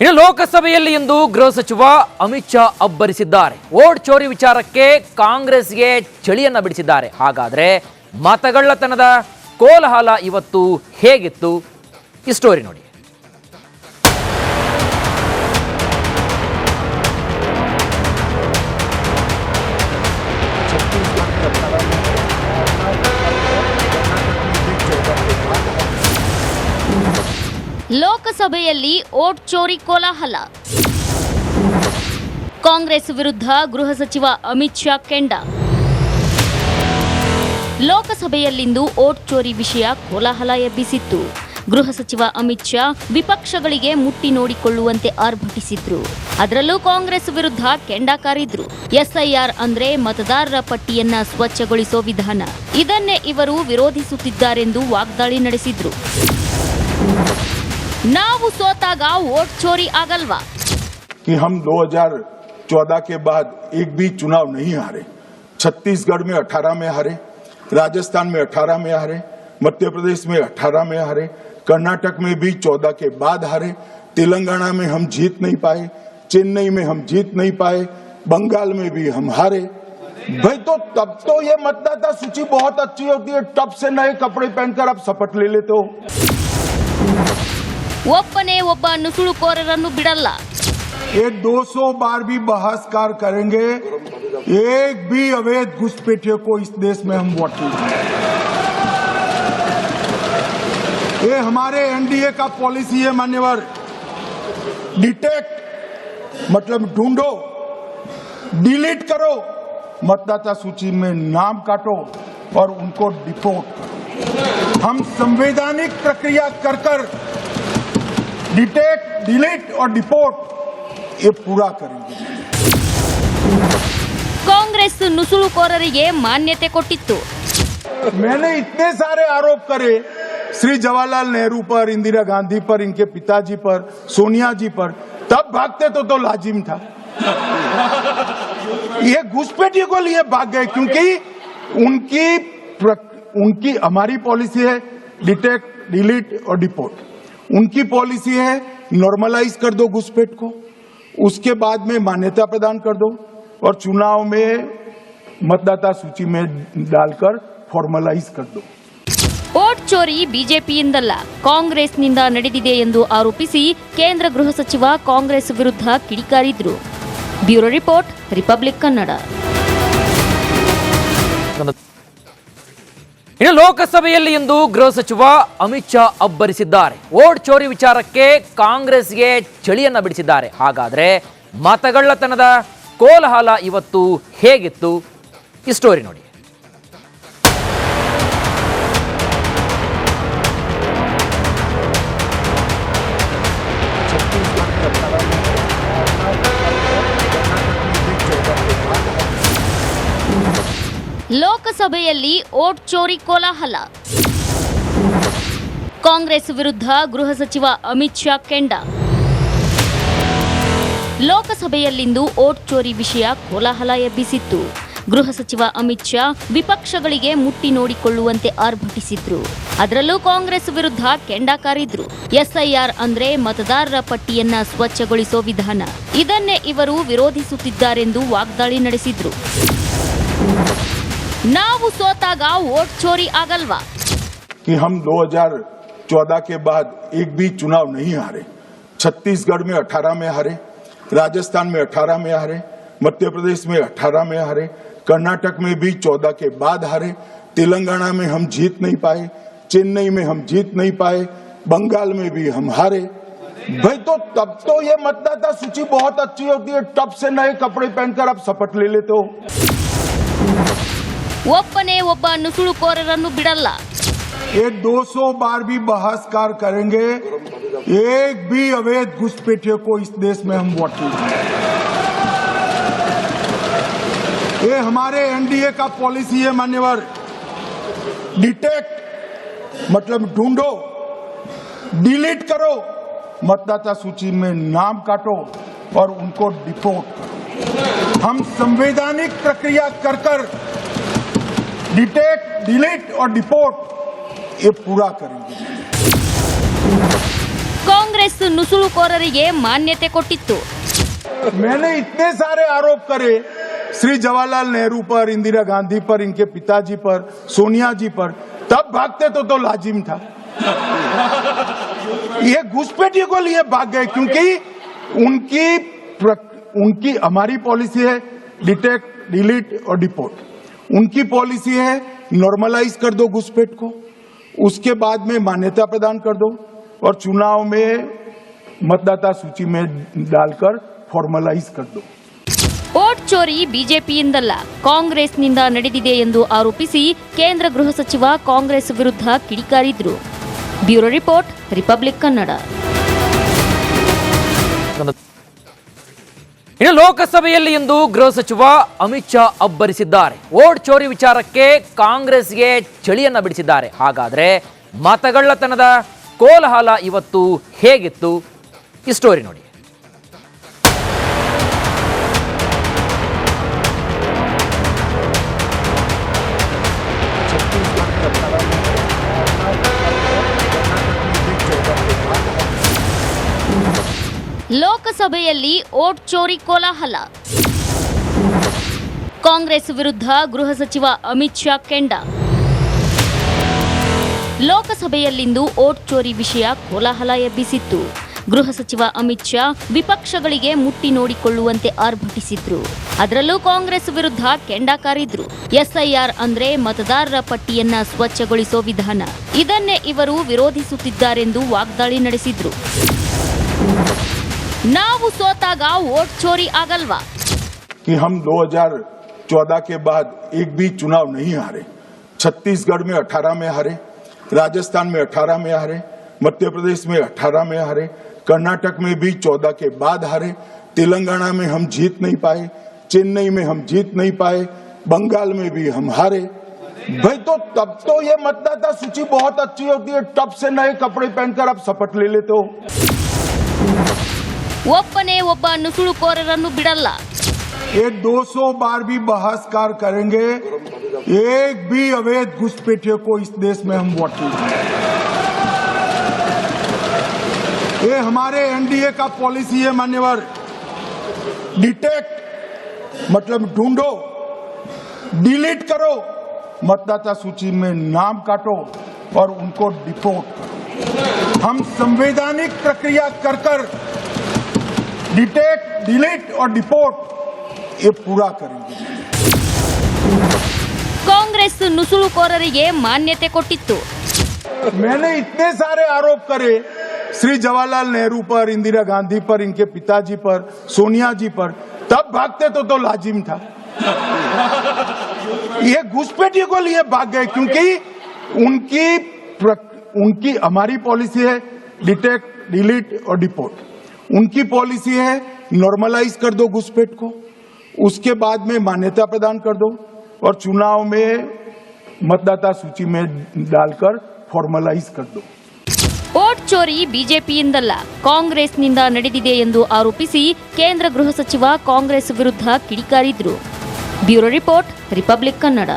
ಇನ್ನು ಲೋಕಸಭೆಯಲ್ಲಿ ಇಂದು ಗೃಹ ಸಚಿವ ಅಮಿತ್ ಶಾ ಅಬ್ಬರಿಸಿದ್ದಾರೆ. ವೋಟ್ ಚೋರಿ ವಿಚಾರಕ್ಕೆ ಕಾಂಗ್ರೆಸ್ಗೆ ಚಳಿಯನ್ನ ಬಿಡಿಸಿದ್ದಾರೆ. ಹಾಗಾದ್ರೆ ಮತಗಳ್ಳತನದ ಕೋಲಾಹಲ ಇವತ್ತು ಹೇಗಿತ್ತು? ಈ ಸ್ಟೋರಿ ನೋಡಿ. ಲೋಕಸಭೆಯಲ್ಲಿ ವೋಟ್ ಚೋರಿ ಕೋಲಾಹಲ. ಕಾಂಗ್ರೆಸ್ ವಿರುದ್ಧ ಗೃಹ ಸಚಿವ ಅಮಿತ್ ಶಾ ಕೆಂಡ. ಲೋಕಸಭೆಯಲ್ಲಿಂದು ವೋಟ್ ಚೋರಿ ವಿಷಯ ಕೋಲಾಹಲ ಎಬ್ಬಿಸಿತ್ತು. ಗೃಹ ಸಚಿವ ಅಮಿತ್ ಶಾ ವಿಪಕ್ಷಗಳಿಗೆ ಮುಟ್ಟಿ ನೋಡಿಕೊಳ್ಳುವಂತೆ ಆರ್ಭಟಿಸಿದ್ರು. ಅದರಲ್ಲೂ ಕಾಂಗ್ರೆಸ್ ವಿರುದ್ಧ ಕೆಂಡ ಕಾರಿದ್ರು. ಎಸ್ಐಆರ್ ಅಂದ್ರೆ ಮತದಾರರ ಪಟ್ಟಿಯನ್ನ ಸ್ವಚ್ಛಗೊಳಿಸೋ ವಿಧಾನ. ಇದನ್ನೇ ಇವರು ವಿರೋಧಿಸುತ್ತಿದ್ದಾರೆಂದು ವಾಗ್ದಾಳಿ ನಡೆಸಿದ್ರು. ನಾವು ಸೋತಾಗ वोट चोरी ಆಗಲ್ವಾ? कि हम 2014 के बाद एक भी चुनाव नहीं हारे। छत्तीसगढ़ में 18 में हारे, राजस्थान में 18 में हारे, मध्य प्रदेश में 18 में हारे, कर्नाटक में भी 14 के बाद हारे, तेलंगाना में हम जीत नहीं पाए, चेन्नई में हम जीत नहीं पाए, बंगाल में भी हम हारे। भाई तो तब तो ये मतदाता सूची बहुत अच्छी होती है, तब से नए कपड़े पहनकर आप शपथ ले लेते हो। ಒಬ್ಬನೇ ಒಬ್ಬ ನುಸುಳುಕೋರರನ್ನು ಬಿಡಲ್ಲ. ये 200 बार भी बहसकार करेंगे, एक भी अवैध घुसपैठियों को इस देश में हम वोट नहीं देंगे। ये हमारे एनडीए का पॉलिसी है मान्यवर। डिटेक्ट मतलब ढूंढो, डिलीट करो, मतदाता सूची में नाम काटो और उनको डिपोर्ट करो। हम संवैधानिक प्रक्रिया कर डिटेक्ट, डिलीट और डिपोर्ट ये पूरा करेंगे। ಕಾಂಗ್ರೆಸ್ ನುಸುಳುಕೋರರಿಗೆ ಮಾನ್ಯತೆ ಕೊಟ್ಟಿತ್ತು. मैंने इतने सारे आरोप करे श्री जवाहरलाल नेहरू पर, इंदिरा गांधी पर, इनके पिताजी पर, सोनिया जी पर, तब भागते तो लाजिम था। ये घुसपैठियों को लिए भाग गए क्योंकि उनकी हमारी पॉलिसी है डिटेक्ट, डिलीट और डिपोर्ट। उनकी पॉलिसी है नॉर्मलाइज कर दो घुसपैठ को, उसके बाद में मान्यता प्रदान कर दो और चुनाव में मतदाता सूची में डालकर फॉर्मलाइज कर दो। ವೋಟ್ ಚೋರಿ ಬಿಜೆಪಿಯಿಂದಲ್ಲ, ಕಾಂಗ್ರೆಸ್ನಿಂದ ನಡೆದಿದೆ ಎಂದು ಆರೋಪಿಸಿ ಕೇಂದ್ರ ಗೃಹ ಸಚಿವ ಕಾಂಗ್ರೆಸ್ ವಿರುದ್ಧ ಕಿಡಿಕಾರಿದ್ರು. Bureau report, Republic Kannada. ಇನ್ನು ಲೋಕಸಭೆಯಲ್ಲಿ ಇಂದು ಗೃಹ ಸಚಿವ ಅಮಿತ್ ಶಾ ಅಬ್ಬರಿಸಿದ್ದಾರೆ. ವೋಟ್ ಚೋರಿ ವಿಚಾರಕ್ಕೆ ಕಾಂಗ್ರೆಸ್ಗೆ ಚಳಿಯನ್ನ ಬಿಡಿಸಿದ್ದಾರೆ. ಹಾಗಾದ್ರೆ ಮತಗಳ್ಳತನದ ಕೋಲಾಹಲ ಇವತ್ತು ಹೇಗಿತ್ತು? ಈ ಸ್ಟೋರಿ ನೋಡಿ. ಲೋಕಸಭೆಯಲ್ಲಿ ವೋಟ್ ಚೋರಿ ಕೋಲಾಹಲ. ಕಾಂಗ್ರೆಸ್ ವಿರುದ್ಧ ಗೃಹ ಸಚಿವ ಅಮಿತ್ ಶಾ ಕೆಂಡ. ಲೋಕಸಭೆಯಲ್ಲಿಂದು ವೋಟ್ ಚೋರಿ ವಿಷಯ ಕೋಲಾಹಲ ಎಬ್ಬಿಸಿತ್ತು. ಗೃಹ ಸಚಿವ ಅಮಿತ್ ಶಾ ವಿಪಕ್ಷಗಳಿಗೆ ಮುಟ್ಟಿ ನೋಡಿಕೊಳ್ಳುವಂತೆ ಆರ್ಭಟಿಸಿದ್ರು. ಅದರಲ್ಲೂ ಕಾಂಗ್ರೆಸ್ ವಿರುದ್ಧ ಕೆಂಡ ಕಾರಿದ್ರು. ಎಸ್ಐಆರ್ ಅಂದ್ರೆ ಮತದಾರರ ಪಟ್ಟಿಯನ್ನ ಸ್ವಚ್ಛಗೊಳಿಸೋ ವಿಧಾನ. ಇದನ್ನೇ ಇವರು ವಿರೋಧಿಸುತ್ತಿದ್ದಾರೆಂದು ವಾಗ್ದಾಳಿ ನಡೆಸಿದ್ರು. ನಾವು ಸೋತಾಗ वोट चोरी ಆಗಲ್ವಾ? कि हम 2014 के बाद एक भी चुनाव नहीं हारे। छत्तीसगढ़ में 18 में हारे, राजस्थान में 18 में हारे, मध्य प्रदेश में 18 में हारे, कर्नाटक में भी 14 के बाद हारे, तेलंगाना में हम जीत नहीं पाए, चेन्नई में हम जीत नहीं पाए, बंगाल में भी हम हारे। भाई तो तब तो ये मतदाता सूची बहुत अच्छी होती है, तब से नए कपड़े पहनकर आप शपथ ले लेते हो। ಒಬ್ಬನೇ ಒಬ್ಬ ನುಸುಳುಕೋರರನ್ನು ಬಿಡಲ್ಲ. ये 200 बार भी बहसकार करेंगे, एक भी अवैध घुसपैठियों को इस देश में हम वोट नहीं देंगे। ये हमारे एनडीए का पॉलिसी है मान्यवर। डिटेक्ट मतलब ढूंढो, डिलीट करो, मतदाता सूची में नाम काटो और उनको डिपोर्ट करो। हम संवैधानिक प्रक्रिया कर डिटेक्ट, डिलीट और डिपोर्ट ये पूरा करेंगे। ಕಾಂಗ್ರೆಸ್ ನುಸುಳುಕೋರರಿಗೆ ಮಾನ್ಯತೆ ಕೊಟ್ಟಿತ್ತು. मैंने इतने सारे आरोप करे श्री जवाहरलाल नेहरू पर, इंदिरा गांधी पर, इनके पिताजी पर, सोनिया जी पर, तब भागते तो लाजिम था. ये घुसपैठियों को लिए भाग गए क्योंकि उनकी हमारी पॉलिसी है डिटेक्ट, डिलीट और डिपोर्ट. उनकी पॉलिसी है नॉर्मलाइज कर दो घुसपैठ को, उसके बाद में मान्यता प्रदान कर दो और चुनाव में मतदाता सूची में डालकर फॉर्मलाइज कर दो. ವೋಟ್ ಚೋರಿ ಬಿಜೆಪಿಯಿಂದಲ್ಲ, ಕಾಂಗ್ರೆಸ್ನಿಂದ ನಡೆದಿದೆ ಎಂದು ಆರೋಪಿಸಿ ಕೇಂದ್ರ ಗೃಹ ಸಚಿವ ಕಾಂಗ್ರೆಸ್ ವಿರುದ್ಧ ಕಿಡಿಕಾರಿದ್ರು. Bureau report, Republic Kannada. ಇನ್ನು ಲೋಕಸಭೆಯಲ್ಲಿ ಇಂದು ಗೃಹ ಸಚಿವ ಅಮಿತ್ ಶಾ ಅಬ್ಬರಿಸಿದ್ದಾರೆ. ವೋಟ್ ಚೋರಿ ವಿಚಾರಕ್ಕೆ ಕಾಂಗ್ರೆಸ್ಗೆ ಚಳಿಯನ್ನ ಬಿಡಿಸಿದ್ದಾರೆ. ಹಾಗಾದ್ರೆ ಮತಗಳ್ಳತನದ ಕೋಲಾಹಲ ಇವತ್ತು ಹೇಗಿತ್ತು? ಈ ಸ್ಟೋರಿ ನೋಡಿ. ಲೋಕಸಭೆಯಲ್ಲಿ ವೋಟ್ ಚೋರಿ ಕೋಲಾಹಲ. ಕಾಂಗ್ರೆಸ್ ವಿರುದ್ಧ ಗೃಹ ಸಚಿವ ಅಮಿತ್ ಶಾ ಕೆಂಡ. ಲೋಕಸಭೆಯಲ್ಲಿಂದು ವೋಟ್ ಚೋರಿ ವಿಷಯ ಕೋಲಾಹಲ ಎಬ್ಬಿಸಿತ್ತು. ಗೃಹ ಸಚಿವ ಅಮಿತ್ ಶಾ ವಿಪಕ್ಷಗಳಿಗೆ ಮುಟ್ಟಿ ನೋಡಿಕೊಳ್ಳುವಂತೆ ಆರ್ಭಟಿಸಿದ್ರು. ಅದರಲ್ಲೂ ಕಾಂಗ್ರೆಸ್ ವಿರುದ್ಧ ಕೆಂಡ ಕಾರಿದ್ರು. ಎಸ್ಐಆರ್ ಅಂದ್ರೆ ಮತದಾರರ ಪಟ್ಟಿಯನ್ನ ಸ್ವಚ್ಛಗೊಳಿಸೋ ವಿಧಾನ. ಇದನ್ನೇ ಇವರು ವಿರೋಧಿಸುತ್ತಿದ್ದಾರೆಂದು ವಾಗ್ದಾಳಿ ನಡೆಸಿದ್ರು. ನಾವು ಸೋತಾಗ ವೋಟ್ ಚೋರಿ ಆಗಲ್ವಾ? कि हम 2014 के बाद एक भी चुनाव नहीं हारे. छत्तीसगढ़ में 18 में हारे, राजस्थान में 18 में हारे, मध्य प्रदेश में 18 में हारे, कर्नाटक में भी 14 के बाद हारे, तेलंगाना में हम जीत नहीं पाए, चेन्नई में हम जीत नहीं पाए, बंगाल में भी हम हारे. भाई तो तब तो ये मतदाता सूची बहुत अच्छी होती है, तब से नए कपड़े पहनकर आप शपथ ले लेते हो. ಒಬ್ಬನೇ ಒಬ್ಬ ನುಸುಳುಕೋರರನ್ನು ಬಿಡಲ್ಲ. ये 200 बार भी बहसकार करेंगे, एक भी अवैध घुसपैठियों को इस देश में हम वोट नहीं देंगे. ये हमारे एनडीए का पॉलिसी है मान्यवर. डिटेक्ट मतलब ढूंढो, डिलीट करो, मतदाता सूची में नाम काटो और उनको डिपोर्ट करो. हम संवैधानिक प्रक्रिया कर डिटेक्ट, डिलीट और डिपोर्ट ये पूरा करेंगे. ಕಾಂಗ್ರೆಸ್ ನುಸುಳುಕೋರರಿಗೆ ಮಾನ್ಯತೆ ಕೊಟ್ಟಿತ್ತು. मैंने इतने सारे आरोप करे श्री जवाहरलाल नेहरू पर, इंदिरा गांधी पर, इनके पिताजी पर, सोनिया जी पर, तब भागते तो लाजिम था. ये घुसपैठियों को लिए भाग गए क्योंकि उनकी हमारी पॉलिसी है डिटेक्ट, डिलीट और डिपोर्ट. उनकी पॉलिसी है नॉर्मलाइज कर दो घुसपैठ को, उसके बाद में मान्यता प्रदान कर दो और चुनाव में मतदाता सूची में डालकर फॉर्मलाइज कर दो. ವೋಟ್ ಚೋರಿ ಬಿಜೆಪಿಯಿಂದಲ್ಲ, ಕಾಂಗ್ರೆಸ್ನಿಂದ ನಡೆದಿದೆ ಎಂದು ಆರೋಪಿಸಿ ಕೇಂದ್ರ ಗೃಹ ಸಚಿವ ಕಾಂಗ್ರೆಸ್ ವಿರುದ್ಧ ಕಿಡಿಕಾರಿದ್ರು. Bureau report, Republic Kannada.